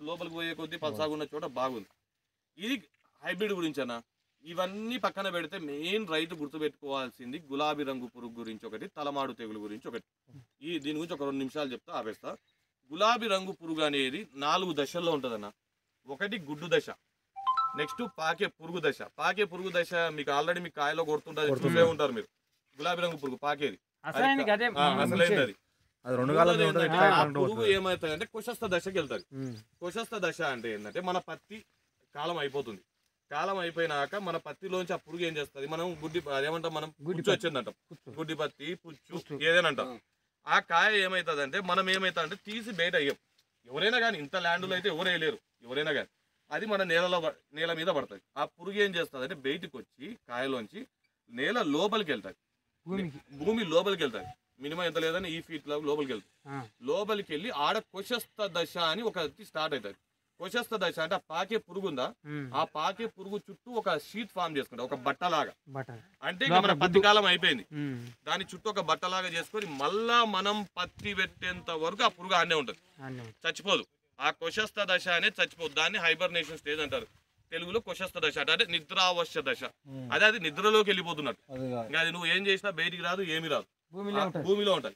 లోపలికి పోయే కొద్దీ పల్సాగా ఉన్న చోట బాగుంది. ఇది హైబ్రిడ్ గురించి అన్న. ఇవన్నీ పక్కన పెడితే మెయిన్ రైతు గుర్తుపెట్టుకోవాల్సింది గులాబీ రంగు పురుగు గురించి ఒకటి, తలమాడు తెగులు గురించి ఒకటి. దీని గురించి ఒక 2 నిమిషాలు చెప్తా ఆపేస్తా. గులాబీ రంగు పురుగు అనేది 4 దశల్లో ఉంటుందన్న. ఒకటి గుడ్డు దశ, నెక్స్ట్ పాకే పురుగు దశ. పాకే పురుగు దశ మీకు ఆల్రెడీ మీ కాయలో కొడుతుంటది, చూసే ఉంటారు మీరు. గులాబీ రంగు పురుగు పాకేది అసలైనది అది. పురుగు ఏమవుతుంది అంటే కుశస్థ దశకి వెళ్తుంది. కుశస్థ దశ అంటే ఏంటంటే మన పత్తి కాలం అయిపోతుంది. కాలం అయిపోయినాక మన పత్తిలోంచి ఆ పురుగు ఏం చేస్తుంది, మనం అదేమంటాం, మనం పుచ్చు వచ్చిందంటాం, గుడ్డి పత్తి పుచ్చు ఏదైనా అంటాం. ఆ కాయ ఏమవుతుంది అంటే మనం ఏమవుతుందంటే తీసి బయట అయ్యాం. ఎవరైనా కానీ ఇంత ల్యాండ్లో అయితే ఎవరు వేయలేరు, ఎవరైనా కానీ అది మన నేల మీద పడుతుంది. ఆ పురుగు ఏం చేస్తుంది అంటే బయటకు వచ్చి కాయలోంచి నేల లోపలికి వెళ్తాయి, భూమి లోపలికి వెళ్తాయి. మినిమం ఎంత లేదని ఈ ఫీట్ లోపలికి వెళ్తాయి. లోపలికి వెళ్ళి ఆడ కుశస్థ దశ అని ఒకటి స్టార్ట్ అవుతుంది. కుశస్థ దశ అంటే ఆ పాకే పురుగు ఉందా, ఆ పాకే పురుగు చుట్టూ ఒక షీట్ ఫామ్ చేసుకుంటా, ఒక బట్టలాగా. అంటే మన పత్తి కాలం అయిపోయింది, దాని చుట్టూ ఒక బట్టలాగా చేసుకొని మళ్ళా మనం పత్తి పెట్టేంత వరకు ఆ పురుగు ఆడనే ఉంటుంది, చచ్చిపోదు. ఆ కుశస్థ దశ అనేది చచ్చిపోదు. దాన్ని హైబర్నేషన్ స్టేజ్ అంటారు తెలుగులో. కుశస్థ దశ అంటే నిద్రావశ్య దశ. అది నిద్రలోకి వెళ్ళిపోతున్నట్టు. ఇంకా అది నువ్వు ఏం చేసినా బయటికి రాదు, ఏమి రాదు, భూమిలో ఉంటుంది,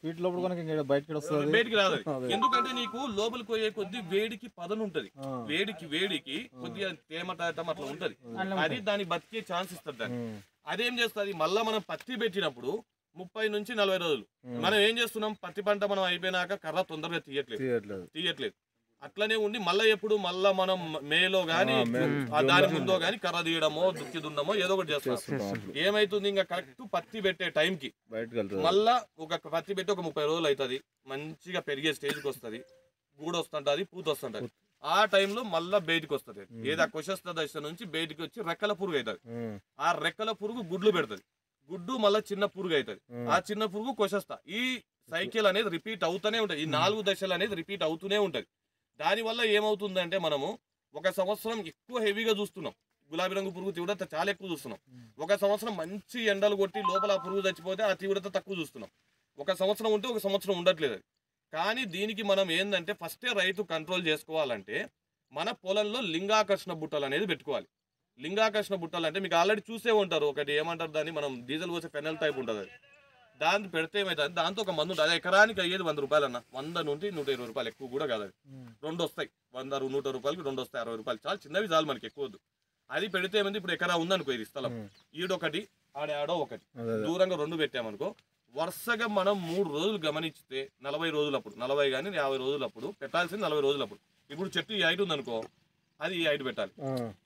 బయటికి రాదు. ఎందుకంటే నీకు లోపలికి పోయే కొద్ది వేడికి పదను ఉంటది, వేడికి కొద్దిగా తేమటం అట్లా ఉంటది. అది దాన్ని బతికే ఛాన్స్ ఇస్తుంది దాన్ని. అదేం చేస్తుంది, మళ్ళా మనం పత్తి పెట్టినప్పుడు 30 నుంచి 40 రోజులు మనం ఏం చేస్తున్నాం, పత్తి పంట మనం అయిపోయినాక కర్ర తొందరగా తీయట్లేదు. అట్లనే ఉండి మళ్ళా మనం మేలో గానీ దాని ముందో గానీ కర్ర తీయడమో దుక్కి దున్నమో ఏదో ఒకటి చేస్తాం. ఏమైతుంది, ఇంకా కరెక్ట్ పత్తి పెట్టే టైంకి మళ్ళా ఒక పత్తి పెట్టి ఒక 30 రోజులు అవుతుంది, మంచిగా పెరిగే స్టేజ్కి వస్తుంది, గూడు వస్తుంటది, పూత వస్తుంటది. ఆ టైంలో మళ్ళా బయటికి వస్తుంది. ఏదో కుశస్థ దశ నుంచి బయటికి వచ్చి రెక్కల పురుగు అవుతుంది. ఆ రెక్కల పురుగు గుడ్లు పెడుతుంది, గుడ్డు మళ్ళీ చిన్న పురుగు అవుతుంది, ఆ చిన్న పురుగు కుశస్థ. ఈ సైకిల్ అనేది రిపీట్ అవుతూనే ఉంటుంది. ఈ 4 దశలు అనేది రిపీట్ అవుతూనే ఉంటుంది. దానివల్ల ఏమవుతుందంటే మనము ఒక సంవత్సరం ఎక్కువ హెవీగా చూస్తున్నాం, గులాబీ రంగు పురుగు తీవ్రత చాలా ఎక్కువ చూస్తున్నాం. ఒక సంవత్సరం మంచి ఎండలు కొట్టి లోపల ఆ పురుగు చచ్చిపోతే ఆ తీవ్రత తక్కువ చూస్తున్నాం. ఒక సంవత్సరం ఉంటే ఒక సంవత్సరం ఉండట్లేదు అది. కానీ దీనికి మనం ఏంటంటే ఫస్టే రైతు కంట్రోల్ చేసుకోవాలంటే మన పొలంలో లింగాకర్షణ బుట్టలు అనేది పెట్టుకోవాలి. లింగాకర్షణ బుట్టలు అంటే మీకు ఆల్రెడీ చూసే ఉంటారు, ఒకటి ఏమంటారు దాన్ని, మనం డీజిల్ పోసే పెనల్ టైప్ ఉంటుంది. అది దాన్ని పెడితే ఏమవుతుంది, దాంతో ఒక మందు ఉంటుంది. ఎకరానికి అయ్యేది 100 రూపాయలు అన్న, 100 నుండి 120 రూపాయలు, ఎక్కువ కూడా కాదు. అది 2 వస్తాయి, 100 100 రూపాయలకి 2 వస్తాయి, 60 రూపాయలు. చాలా చిన్నవి చాలు మనకి, ఎక్కువ వద్దు. అది పెడితే ఏమైంది, ఇప్పుడు ఎకరా ఉందనుకో ఇది స్థలం, ఈడొకటి ఆడో ఒకటి దూరంగా 2 పెట్టామనుకో, వరుసగా మనం 3 రోజులు గమనించితే 40 రోజులప్పుడు, 40 కానీ 50 రోజులప్పుడు పెట్టాల్సింది 40 రోజులప్పుడు. ఇప్పుడు చెట్టు ఈ హైట్ ఉందనుకో అది ఈ హైట్ పెట్టాలి,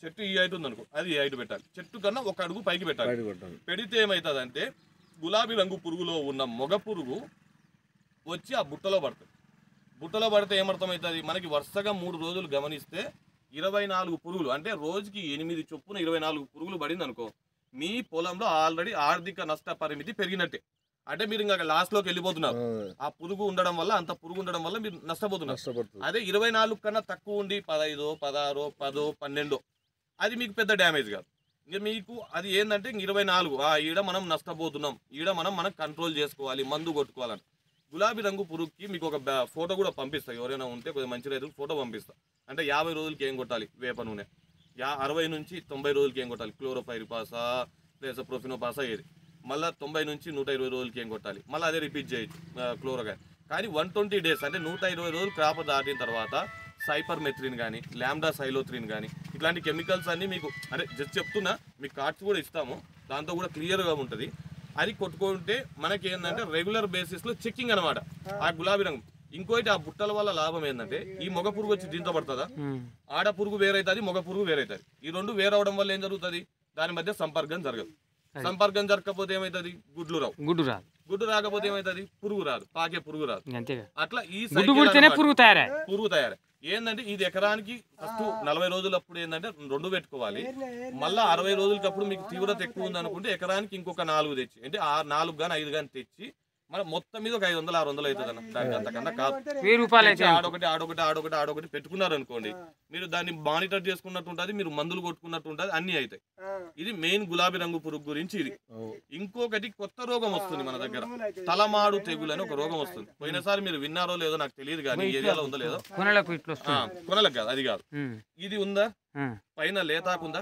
చెట్టు ఈ హైట్ ఉందనుకో అది ఈ హైట్ పెట్టాలి, చెట్టు కన్నా ఒక అడుగు పైకి పెట్టాలి. పెడితే ఏమవుతుంది అంటే గులాబీ రంగు పురుగులో ఉన్న మొగ పురుగు వచ్చి ఆ బుట్టలో పడుతుంది. బుట్టలో పడితే ఏమర్థమవుతుంది, మనకి వరుసగా 3 రోజులు గమనిస్తే 24 పురుగులు, అంటే రోజుకి 8 చొప్పున 24 పురుగులు పడింది అనుకో, మీ పొలంలో ఆల్రెడీ ఆర్థిక నష్ట పరిమితి పెరిగినట్టే. అంటే మీరు ఇంకా లాస్ట్లోకి వెళ్ళిపోతున్నారు. ఆ పురుగు ఉండడం వల్ల, అంత పురుగు ఉండడం వల్ల మీరు నష్టపోతున్నారు. అదే 24 కన్నా తక్కువ ఉండి 15, 16, 10, 12 అది మీకు పెద్ద డ్యామేజ్ కాదు. ఇంకా మీకు అది ఏంటంటే 24 ఈడ మనం నష్టపోతున్నాం, ఈడ మనం కంట్రోల్ చేసుకోవాలి, మందు కొట్టుకోవాలని. గులాబీ రంగు పురుగుకి మీకు ఒక ఫోటో కూడా పంపిస్తా, ఎవరైనా ఉంటే కొద్దిగా మంచి రైతులు ఫోటో పంపిస్తా. అంటే 50 రోజులకి ఏం కొట్టాలి వేప నూనె, 60 నుంచి 90 రోజులకి ఏం కొట్టాలి క్లోరోపైరిపాసా ప్లస్ ప్రొఫినోపాసా ఏది, మళ్ళీ 90 నుంచి 120 రోజులకి ఏం కొట్టాలి, మళ్ళీ అదే రిపీట్ చేయొచ్చు క్లోరోగా. కానీ 120 డేస్ అంటే 120 రోజులు క్రాప్ దాటిన తర్వాత సైపర్మెథ్రిన్ కానీ ల్యాండా సైలోథ్రిన్ కానీ ఇట్లాంటి కెమికల్స్ అన్నీ మీకు అంటే జస్ట్ చెప్తున్నా, మీకు కార్డ్స్ కూడా ఇస్తాము, దాంతో కూడా క్లియర్గా ఉంటుంది. అది కొట్టుకుంటే మనకి ఏంటంటే రెగ్యులర్ బేసిస్లో చెకింగ్ అనమాట ఆ గులాబీ రంగు. ఇంకోటి ఆ బుట్టల వల్ల లాభం ఏంటంటే ఈ మొగ పురుగు వచ్చి దీంతో పడుతుందా, ఆడ పురుగు వేరైతుంది, మొగ పురుగు వేరైతుంది. ఈ 2 వేరవడం వల్ల ఏం జరుగుతుంది, దాని మధ్య సంపర్కం జరగదు. సంపర్కం జరగకపోతే ఏమైతుంది, గుడ్లు రావు, గుడ్డు రాకపోతే ఏమైతుంది, పురుగు రాదు, పాకే పురుగు రాదు. అట్లా ఈ పురుగు తయారై ఏంటంటే ఇది ఎకరానికి ఫస్ట్ 40 రోజులప్పుడు ఏంటంటే 2 పెట్టుకోవాలి. మళ్ళీ 60 రోజులకప్పుడు మీకు తీవ్రత ఎక్కువ ఉంది అనుకుంటే ఎకరానికి ఇంకొక 4 తెచ్చి, అంటే 4 కానీ 5 కానీ తెచ్చి మన మొత్తం మీద ఒక 500-600 అవుతుంది అన్న, దానికి అంతకన్నా కాదు. 1000 రూపాయలు అయితే ఆడొకటి పెట్టుకున్నారు అనుకోండి, మీరు దాన్ని మానిటర్ చేసుకున్నట్టు ఉంటుంది, మీరు మందులు కొట్టుకున్నట్టు ఉంటుంది, అన్ని అవుతాయి. ఇది మెయిన్ గులాబీ రంగు పురుగు గురించి ఇది. ఇంకొకటి కొత్త రోగం వస్తుంది మన దగ్గర, తలమాడు తెగులు అని ఒక రోగం వస్తుంది. పోయినసారి మీరు విన్నారో లేదో నాకు తెలియదు, కానీ ఏరియాలో ఉందో లేదో. కొనలకు కాదు, అది కాదు. ఇది ఉందా పైన లేతాకు ఉందా,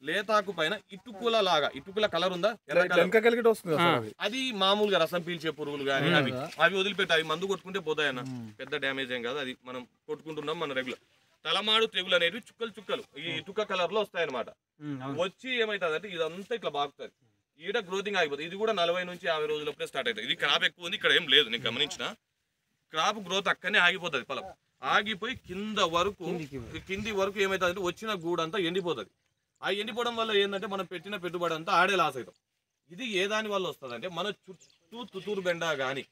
లేతాకు పైన ఇటుకుల కలర్ ఉందా, అది మామూలుగా రసం పీల్చే పురుగులు కానీ అవి వదిలిపెట్టి అవి మందు కొట్టుకుంటే పోతాయన్న, పెద్ద డ్యామేజ్ ఏం కాదు. అది మనం కొట్టుకుంటున్నాం మన రెగ్యులర్. తలమాడు తెగులు అనేవి చుక్కలు ఈ ఇటుక కలర్ లో వస్తాయన్నమాట. వచ్చి ఏమైతుంది అంటే ఇదంతా ఇట్లా బాగుతుంది, ఈడ గ్రోతింగ్ ఆగిపోతుంది. ఇది కూడా 40 నుంచి 50 రోజులప్పుడే స్టార్ట్ అవుతుంది. ఇది క్రాప్ ఎక్కువ ఉంది, ఇక్కడ ఏం లేదు, నేను గమనించిన. క్రాప్ గ్రోత్ అక్కడనే ఆగిపోతుంది, పొలం ఆగిపోయి కింది వరకు ఏమైతుంది అంటే వచ్చిన గూడంతా ఎండిపోతుంది. ఆ ఎండిపోవడం వల్ల ఏంటంటే మనం పెట్టిన పెట్టుబడి అంతా ఆడే లాస్ అవుతాం. ఇది ఏ దాని వల్ల వస్తుంది అంటే మన చుట్టూ తుతూరు బెండ కానీ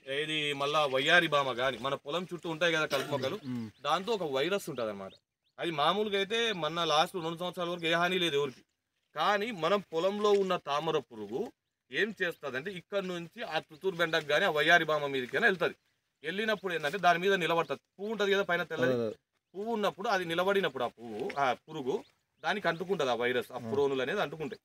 ఏది మళ్ళా వయ్యారి బామ కానీ మన పొలం చుట్టూ ఉంటాయి కదా కలుపు మొక్కలు, దాంతో ఒక వైరస్ ఉంటుంది అనమాట. అది మామూలుగా అయితే మన లాస్ట్ 2 సంవత్సరాల వరకు ఏ హాని లేదు ఎవరికి. కానీ మనం పొలంలో ఉన్న తామర పురుగు ఏం చేస్తుంది అంటే ఇక్కడ నుంచి ఆ తుతూరు బెండకు కానీ ఆ వయ్యారి బామ మీదకైనా వెళ్తుంది. వెళ్ళినప్పుడు ఏంటంటే దాని మీద నిలబడుతుంది. పువ్వు ఉంటుంది కదా పైన తెల్లది, పువ్వు ఉన్నప్పుడు అది నిలబడినప్పుడు ఆ పురుగు దానికి అంటుకుంటది, ఆ వైరస్ ఆ పురోనులు అనేది అంటుకుంటాయి.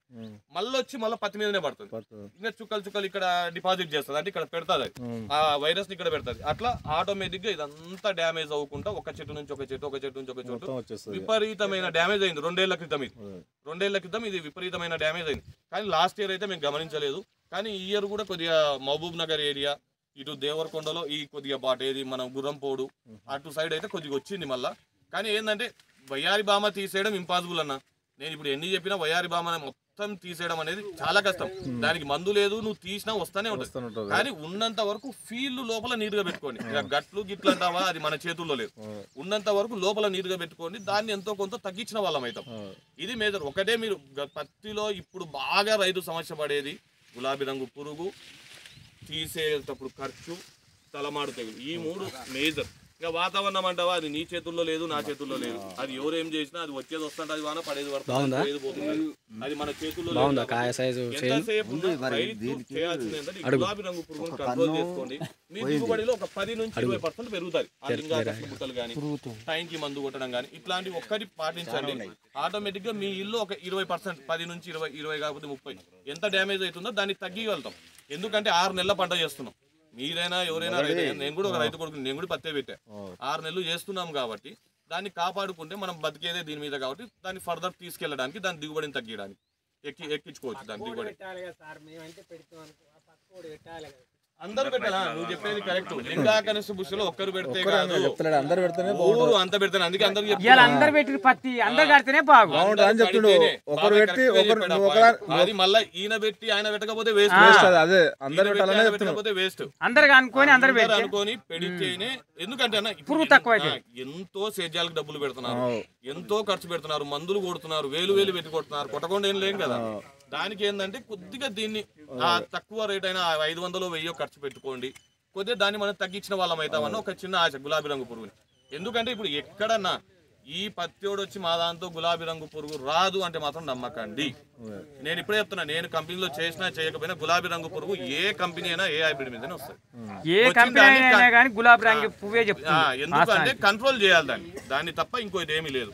మళ్ళీ పత్తి మీదనే పడుతుంది. ఇంకా చుక్కలు ఇక్కడ డిపాజిట్ చేస్తుంది, అంటే ఇక్కడ పెడతాది ఆ వైరస్ ని, ఇక్కడ పెడతాది. అట్లా ఆటోమేటిక్ గా ఇదంతా డ్యామేజ్ అవ్వకుండా ఒక చెట్టు నుంచి ఒక చెట్టు విపరీతమైన డ్యామేజ్ అయింది. 2 ఏళ్ల క్రితం ఇది విపరీతమైన డ్యామేజ్ అయింది. కానీ లాస్ట్ ఇయర్ అయితే మేము గమనించలేదు. కానీ ఈ ఇయర్ కూడా కొద్దిగా మహబూబ్ నగర్ ఏరియా, ఇటు దేవరకొండలో ఈ కొద్దిగా బాటేది మనం గుర్రంపోడు అటు సైడ్ అయితే కొద్దిగా వచ్చింది మళ్ళా. కానీ ఏంటంటే వయ్యారి బామ తీసేయడం ఇంపాసిబుల్ అన్న. నేను ఇప్పుడు ఎన్ని చెప్పినా వయ్యారి బామ మొత్తం తీసేయడం అనేది చాలా కష్టం. దానికి మందు లేదు, నువ్వు తీసినా వస్తానే ఉంటుంది. కానీ ఉన్నంత వరకు ఫీల్డ్ లోపల నీట్గా పెట్టుకోండి. ఇక గట్లు గిట్లు అంటావా, అది మన చేతుల్లో లేదు. ఉన్నంత వరకు లోపల నీట్గా పెట్టుకోండి, దాన్ని ఎంతో కొంత తగ్గించిన వాళ్ళం అవుతాం. ఇది మేజర్. ఒకటే మీరు పత్తిలో ఇప్పుడు బాగా రైతు సమస్య పడేది గులాబీ రంగు పురుగు, తీసేటప్పుడు ఖర్చు, తలమాడు తెగులు, ఈ 3 మేజర్. ఇక వాతావరణం అంటావా, అది నీ చేతుల్లో లేదు, నా చేతుల్లో లేదు. అది ఎవరు ఏం చేసినా అది వచ్చేది వస్తుంటే అది వాన పడేది పడుతుంది, పోతుంది, అది మన చేతుల్లో లేదు. ఎంతసేపు చేయాల్సింది ఏంటంటే గులాబీ రంగు పురుగును కంట్రోల్ చేసుకోండి. మీ దిగుబడిలో ఒక 10 నుంచి 20% పెరుగుతాయి. ఆ లింగాకర్షణ బుట్టలు కానీ, టైంకి మందు కొట్టడం కానీ, ఇట్లాంటి ఒక్కటి పాటించండి. ఆటోమేటిక్ గా మీ ఇల్లు ఒక 20%, 10 నుంచి 20 కాకపోతే 30 ఎంత డ్యామేజ్ అవుతుందో దాన్ని తగ్గిగలుగుతాం. ఎందుకంటే 6 నెలల పంట చేస్తున్నాం. మీరైనా ఎవరైనా రైతు, నేను కూడా ఒక రైతు కొడుకు, నేను కూడా పత్తే పెట్టా. 6 నెలలు చేస్తున్నాం కాబట్టి దాన్ని కాపాడుకుంటే మనం బతికేదే దీని మీద. కాబట్టి దాన్ని ఫర్దర్ తీసుకెళ్ళడానికి, దాని దిగుబడిని తగ్గించడానికి ఎక్కించుకోవచ్చు దాని దిగుబడి. అందరూ పెట్టాలా, నువ్వు చెప్పేది కరెక్ట్. లింగాకర్షణ బుషలో ఒక్కరు పెడితే కాదు, అందరు పెడితేనే ఊరు అంత పెడతాను. అందుకే అందరు పెట్టి పత్తి అందరు కడితేనే బాగుంటుంది అని చెప్తుండు. ఒకరు పెట్టి అది మళ్ళీ ఈయన పెట్టి ఆయన పెట్టకపోతే వేస్ట్, పెట్టకపోతే వేస్ట్. అందరు అనుకొని పెడితేనే. ఎందుకంటే అన్న పురుగు తక్కువ, ఎంతో సేద్యాలకు డబ్బులు పెడుతున్నారు, ఎంతో ఖర్చు పెడుతున్నారు, మందులు కొడుతున్నారు, వేలు పెట్టి కొడుతున్నారు, కొట్టకుండా ఏం లేం కదా. దానికి ఏంటంటే కొద్దిగా దీన్ని తక్కువ రేట్ అయినా 500-1000 ఖర్చు పెట్టుకోండి. కొద్దిగా దాన్ని మనం తగ్గించిన వాళ్ళం అవుతామన్న ఒక చిన్న ఆశ గులాబీ రంగు పురుగుని. ఎందుకంటే ఇప్పుడు ఎక్కడన్నా ఈ పత్తిోడు వచ్చి మా దాంతో గులాబీ రంగు పురుగు రాదు అంటే మాత్రం నమ్మకండి. నేను ఇప్పుడే చెప్తున్నా, నేను కంపెనీలో చేసినా చేయకపోయినా గులాబీ రంగు పురుగు ఏ కంపెనీ అయినా ఏ హైబ్రిడ్ మీదనే వస్తుంది. ఎందుకంటే కంట్రోల్ చేయాలి దాన్ని తప్ప ఇంకోటి ఏమీ లేదు.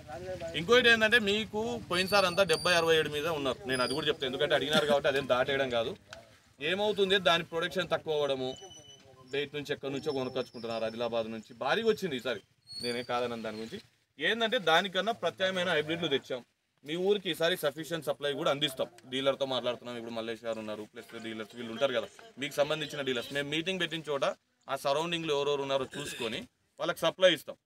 ఇంకోటి ఏంటంటే మీకు పోయినసారి అంతా 70-67 మీద ఉన్నారు. నేను అది కూడా చెప్తాను, ఎందుకంటే అడిగినారు కాబట్టి అదేం దాటేయడం కాదు. ఏమవుతుంది, దాని ప్రొడక్షన్ తక్కువ అవ్వడము, బయట నుంచి ఎక్కడి నుంచో కొనుక్కొచ్చుకుంటున్నారు, ఆదిలాబాద్ నుంచి భారీగా వచ్చింది ఈసారి. నేనే కాదన్నాను దాని గురించి. ఏంటంటే దానికన్నా ప్రత్యామ్నాయమైన హైబ్రిడ్లు తెచ్చాం. మీ ఊరికి ఈసారి సఫిషియెంట్ సప్లై కూడా అందిస్తాం. డీలర్తో మాట్లాడుతున్నాం. ఇప్పుడు మల్లేష్ గారు ఉన్నారు, ప్లస్ డీలర్స్ వీళ్ళు ఉంటారు కదా, మీకు సంబంధించిన డీలర్స్. మేము మీటింగ్ పెట్టిన చోట ఆ సరౌండింగ్లో ఎవరెవరు ఉన్నారో చూసుకొని వాళ్ళకి సప్లై ఇస్తాం.